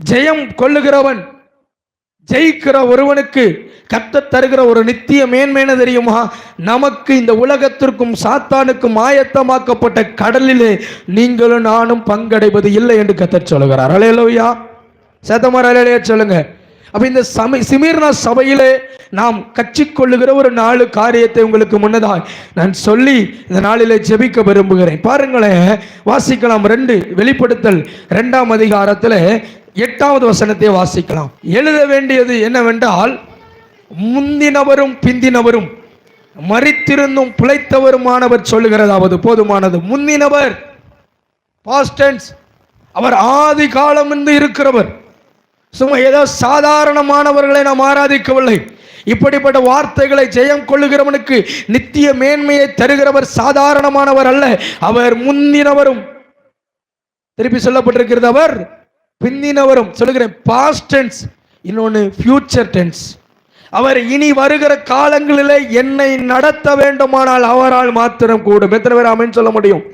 ஜெயம் கொள்ளுகிறவன், ஜெயிக்கிற ஒருவனுக்கு கர்த்தர் தருகிற ஒரு நித்திய மேன்மையான தெரியுமா? நமக்கு இந்த உலகத்திற்கும் சாத்தானுக்கும் ஆயத்தமாக்கப்பட்ட கடலிலே நீங்களும் நானும் பங்கடைவது இல்லை என்று கர்த்தர் சொல்லுகிறார். அல்லேலூயா, சத்தமார் அல்லேலூயா சொல்லுங்க. அப்ப இந்த சிமிர்னா சபையிலே நாம் கற்றுக்கொள்ளுகிற ஒரு 4 காரியத்தை உங்களுக்கு முன்னதாக நான் சொல்லி இந்த நாளிலே ஜெபிக்க விரும்புகிறேன். பாருங்களேன், வாசிக்கலாம். வெளிப்படுத்தல் 2ஆம் அதிகாரத்தில் 8வது வசனத்தை வாசிக்கலாம். எழுத வேண்டியது என்னவென்றால், முந்தினவரும் பிந்தினவரும் மரித்திருந்தும் பிழைத்தவருமானவர் சொல்லுகிறதாவது போதுமானது. முந்தினவர் பாஸ்ட் டென்ஸ், அவர் ஆதி காலம் என்று இருக்கிறவர். சும்மா ஏதோ சாதாரணமானவர்களை நாம் ஆராதிக்கவில்லை. இப்படிப்பட்ட வார்த்தைகளை ஜெயம் கொள்ளுகிறவனுக்கு நித்திய மேன்மையை தருகிறவர் சாதாரணமானவர் அல்ல. அவர் முந்தினவரும், திருப்பி சொல்லப்பட்டிருக்கிறது அவர் பிந்தினவரும். சொல்லுகிறேன் பாஸ்ட் டென்ஸ், இன்னொன்று ஃபியூச்சர் டென்ஸ். அவர் இனி வருகிற காலங்களிலே என்னை நடத்த வேண்டுமானால் அவரால் மாத்திரம் கூடும். எத்தனை பேர் ஆமென் சொல்ல முடியும்?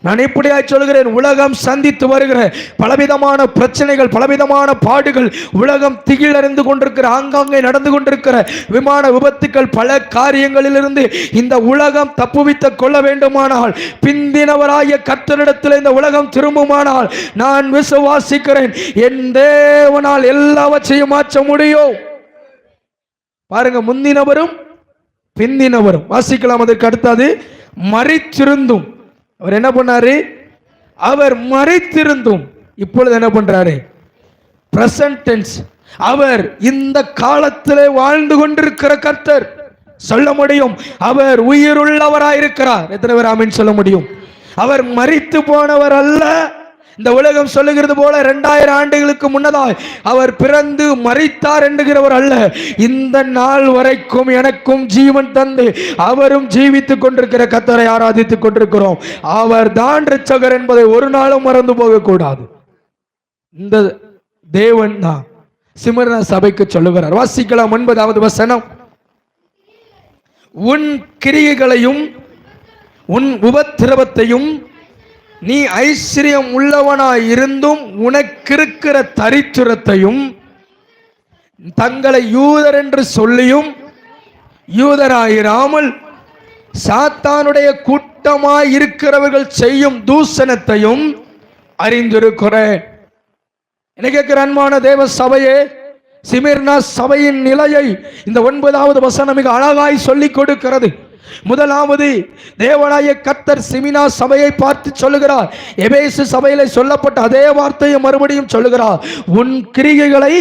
நான் இப்படியா சொல்கிறேன், உலகம் சந்தித்து வருகிற பலவிதமான பிரச்சனைகள், பலவிதமான பாடுகள், உலகம் திகிலறிந்து கொண்டிருக்கிற, ஆங்காங்கே நடந்து கொண்டிருக்கிற விமான விபத்துக்கள், பல காரியங்களிலிருந்து இந்த உலகம் தப்புவித்து கொள்ள வேண்டுமானால், பிந்தினவராகிய கர்த்தரிடத்தில் இந்த உலகம் திரும்புமானால், நான் விசுவாசிக்கிறேன் என் தேவனால் எல்லாவற்றையும் மாற்ற முடியும். பாருங்க, முந்தினவரும் பிந்தினவரும். வாசிக்கலாம். அதற்கு அடுத்தது, மரித்திருந்தும். அவர் என்ன பண்ணாரு? அவர் மரித்திருந்தும் இப்பொழுது என்ன பண்றாரு? Present tense. அவர் இந்த காலத்திலே வாழ்ந்து கொண்டிருக்கிற கர்த்தர். சொல்ல முடியும், அவர் உயிருள்ளவராயிருக்கிறார். எத்தனை பேர் ஆமென் சொல்ல முடியும்? அவர் மரித்து போனவர் அல்ல. இந்த உலகம் சொல்லுகிறது போல 2000 ஆண்டுகளுக்கு முன்னதாய் அவர் பிறந்து மரித்தார் என்கிறவர் அல்ல. இந்த நாள் வரைக்கும் எனக்கும் ஜீவன் தந்து அவரும் ஜீவித்துக் கொண்டிருக்கிற கர்த்தரை ஆராதித்துக் கொண்டிருக்கிறோம். அவர் தான் இரட்சகர் என்பதை ஒரு நாளும் மறந்து போகக்கூடாது. இந்த தேவன் தான் சிமிர்னா சபைக்கு சொல்லுகிறார். வாசிக்கலாம் 9வது வசனம். உன் கிரியைகளையும் உன் உபத்திரவத்தையும் நீ ஐஸ்வர்யம் உள்ளவனாய் இருந்தும் உனக்கிருக்கிற தரித்திரத்தையும் தங்களை யூதர் என்று சொல்லியும் யூதராயிராமல் சாத்தானுடைய கூட்டமாய் இருக்கிறவர்கள் செய்யும் தூஷணத்தையும் அறிந்திருக்கிறேன். என்ன கேட்கிற அன்பான தேவ சபையே, சிமிர்னா சபையின் நிலையை இந்த 9வது வசனம் மிக அழகாய் சொல்லிக் கொடுக்கிறது. முதலாவது, தேவனாய கர்த்தர் சிமினா சபையை பார்த்து சொல்லுகிறார். எபேசு சபையில சொல்லப்பட்ட அதே வார்த்தையை மறுபடியும் சொல்லுகிறார். உன் கிரியைகளை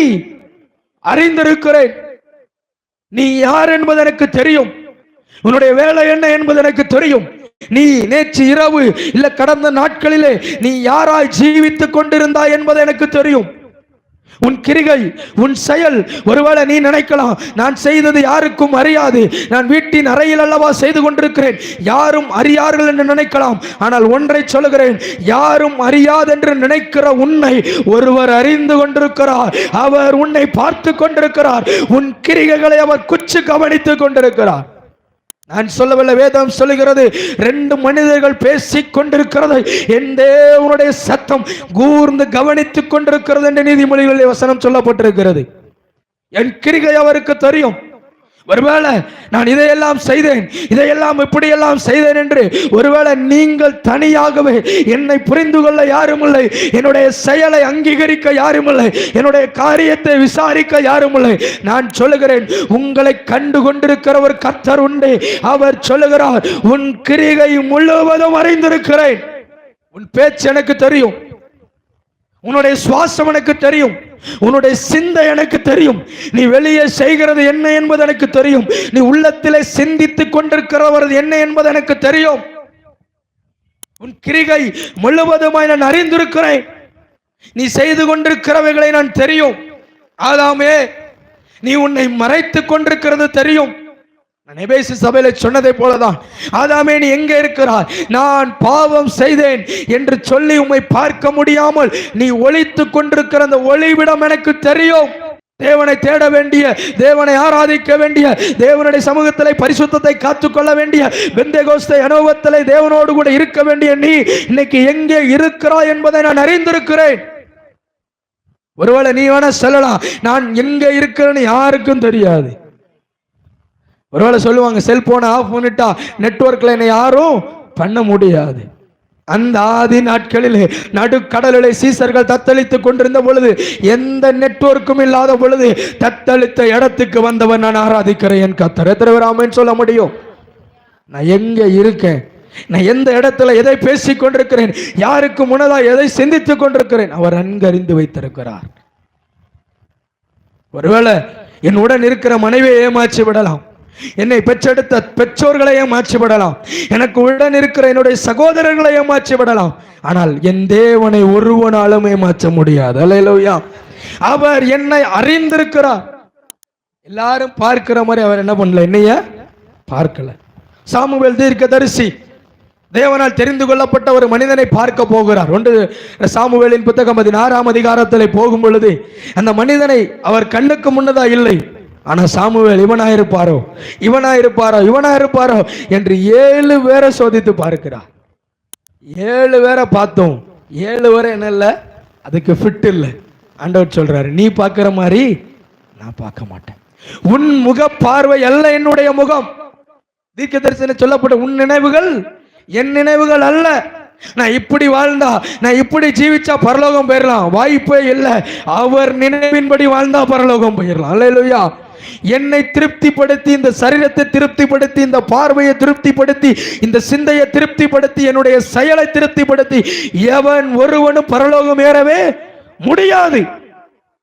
அறிந்திருக்கிறேன். நீ யார் என்பது எனக்கு தெரியும். உன்னுடைய வேலை என்ன என்பது எனக்கு தெரியும். நீ நேற்று இரவு இல்ல கடந்த நாட்களிலே நீ யாராய் ஜீவித்துக் கொண்டிருந்தாய் என்பது எனக்கு தெரியும். உன் கிரிகை, உன் செயல், ஒருவேளை நீ நினைக்கலாம், நான் செய்தது யாருக்கும் அறியாது, நான் வீட்டின் அறையில் அல்லவா செய்து கொண்டிருக்கிறேன், யாரும் அறியார்கள் என்று நினைக்கலாம். ஆனால் ஒன்றை சொல்லுகிறேன், யாரும் அறியாது என்று நினைக்கிற உன்னை ஒருவர் அறிந்து கொண்டிருக்கிறார். அவர் உன்னை பார்த்து கொண்டிருக்கிறார். உன் கிரிகைகளை அவர் குச்சு கவனித்துக் கொண்டிருக்கிறார். நான் சொல்லவில்லை, வேதம் சொல்லுகிறது, 2 மனிதர்கள் பேசிக் கொண்டிருக்கிறதை என் தேவனுடைய சத்தம் கூர்ந்து கவனித்துக் கொண்டிருக்கிறது என்று நீதிமொழிகளில் வசனம் சொல்லப்பட்டிருக்கிறது. என் கிரிகை அவருக்கு தெரியும். ஒருவேளை நான் இதையெல்லாம் செய்தேன், இதையெல்லாம் இப்படியெல்லாம் செய்தேன் என்று ஒருவேளை நீங்கள் தனியாகவே என்னை புரிந்து கொள்ள யாரும் இல்லை, என்னுடைய செயலை அங்கீகரிக்க யாரும் இல்லை, என்னுடைய காரியத்தை விசாரிக்க யாரும் இல்லை. நான் சொல்லுகிறேன், உங்களை கண்டு கொண்டிருக்கிற ஒரு கர்த்தர் உண்டு. அவர் சொல்லுகிறார், உன் கிரிகை முழுவதும் அறிந்திருக்கிறேன். உன் பேச்சு எனக்கு தெரியும், உன்னுடைய சுவாசம் எனக்கு தெரியும், உன்னுடைய சிந்தை எனக்கு தெரியும், நீ வெளியே செய்கிறது என்ன என்பது எனக்கு தெரியும், நீ உள்ளத்திலே சிந்தித்துக் கொண்டிருக்கிறவர் என்ன என்பது எனக்கு தெரியும். உன் கிரிகை முழுவதுமாய் நான் அறிந்திருக்கிறேன். நீ செய்து கொண்டிருக்கிறவைகளை நான் தெரியும். ஆதாமே, நீ உன்னை மறைத்துக் கொண்டிருக்கிறது தெரியும். நான் எபேசு சபையில சொன்னதை போலதான், ஆதாமே நீ எங்கே இருக்கிறாய்? நான் பாவம் செய்தேன் என்று சொல்லி உம்மை பார்க்க முடியாமல் நீ ஒளித்துக் கொண்டிருக்கிற அந்த ஒளிவிடம் எனக்கு தெரியும். தேவனை தேட வேண்டிய, தேவனை ஆராதிக்க வேண்டிய, தேவனுடைய சமூகத்திலே பரிசுத்தத்தை காத்துக்கொள்ள வேண்டிய, பெந்தேகோஸ்தே அனுபவத்திலே தேவனோடு கூட இருக்க வேண்டிய நீ இன்னைக்கு எங்கே இருக்கிறாய் என்பதை நான் அறிந்திருக்கிறேன். ஒருவேளை நீ வேணா சொல்லலாம், நான் எங்க இருக்கிறேன்னு யாருக்கும் தெரியாது. ஒருவேளை சொல்லுவாங்க, செல்போனை ஆஃப் பண்ணிட்டா நெட்வொர்க்ல என்ன யாரும் பண்ண முடியாது. அந்த ஆதி நாட்களிலே நடுக்கடலிலே சீசர்கள் தத்தளித்துக் கொண்டிருந்த பொழுது, எந்த நெட்வொர்க்கும் இல்லாத பொழுது தத்தளித்த இடத்துக்கு வந்தவன் நான் ஆராதிக்கிறேன் என் கர்த்தர். எத்தனை பேர் ஆமென் சொல்ல முடியும்? நான் எங்க இருக்கேன், நான் எந்த இடத்துல எதை பேசிக் கொண்டிருக்கிறேன், யாருக்கு முன்னதா எதை சிந்தித்துக் கொண்டிருக்கிறேன், அவர் நன்கறிந்து வைத்திருக்கிறார். ஒருவேளை என்னுடன் இருக்கிற மனைவியை ஏமாற்றி விடலாம், என்னை பெற்றெடுத்த பெற்றோர்களை ஏமாற்றி விடலாம், எனக்கு உடன் இருக்கிற என்னுடைய சகோதரர்களை ஏமாற்றி விடலாம். ஆனால் என் தேவனை ஒருவனாலும் ஏமாற்ற முடியாது. அல்லேலூயா. அவர் என்னை அறிந்திருக்கிறார். எல்லாரும் பார்க்கிற மாதிரி அவர் என்ன பண்ணல, என்னைய பார்க்கல. சாமுவேல் தீர்க்கதரிசி தேவனால் தெரிந்து கொள்ளப்பட்ட ஒரு மனிதனை பார்க்க போகிறார். ஒன்று சாமுவேலின் புத்தகம் 16ஆம் அதிகாரத்தில் போகும் பொழுது அந்த மனிதனை அவர் கண்ணுக்கு முன்னதா இல்லை. ஆனா சாமுவேல் இவனாயிருப்பாரோ இவனாயிருப்பாரோ இவனாயிருப்பாரோ என்று 7 பேரை சோதித்து பார்க்கிறார். 7 பேரை பார்த்தோம், 7 பேரை என்ன இல்லை, அதுக்கு ஃபிட் இல்லை. ஆண்டவர் சொல்றாரு, நீ பார்க்கிற மாதிரி நான் பார்க்க மாட்டேன். உன் முக பார்வை அல்ல என்னுடைய முகம். தீர்க்க தரிசனம் சொல்லப்பட்ட உன் நினைவுகள் என் நினைவுகள் அல்ல. நான் இப்படி வாழ்ந்தா, நான் இப்படி ஜீவிச்சா பரலோகம் போயிடலாம், வாய்ப்பே இல்லை. அவர் நினைவின்படி வாழ்ந்தா பரலோகம் போயிடலாம். அல்லேலூயா. என்னை திருப்திப்படுத்தி, இந்த சரீரத்தை திருப்திப்படுத்தி, இந்த பார்வையை திருப்திப்படுத்தி, இந்த சிந்தையை திருப்திப்படுத்தி, என்னுடைய செயலை திருப்திப்படுத்தி எவன் ஒருவனும் பரலோகம் ஏறவே முடியாது.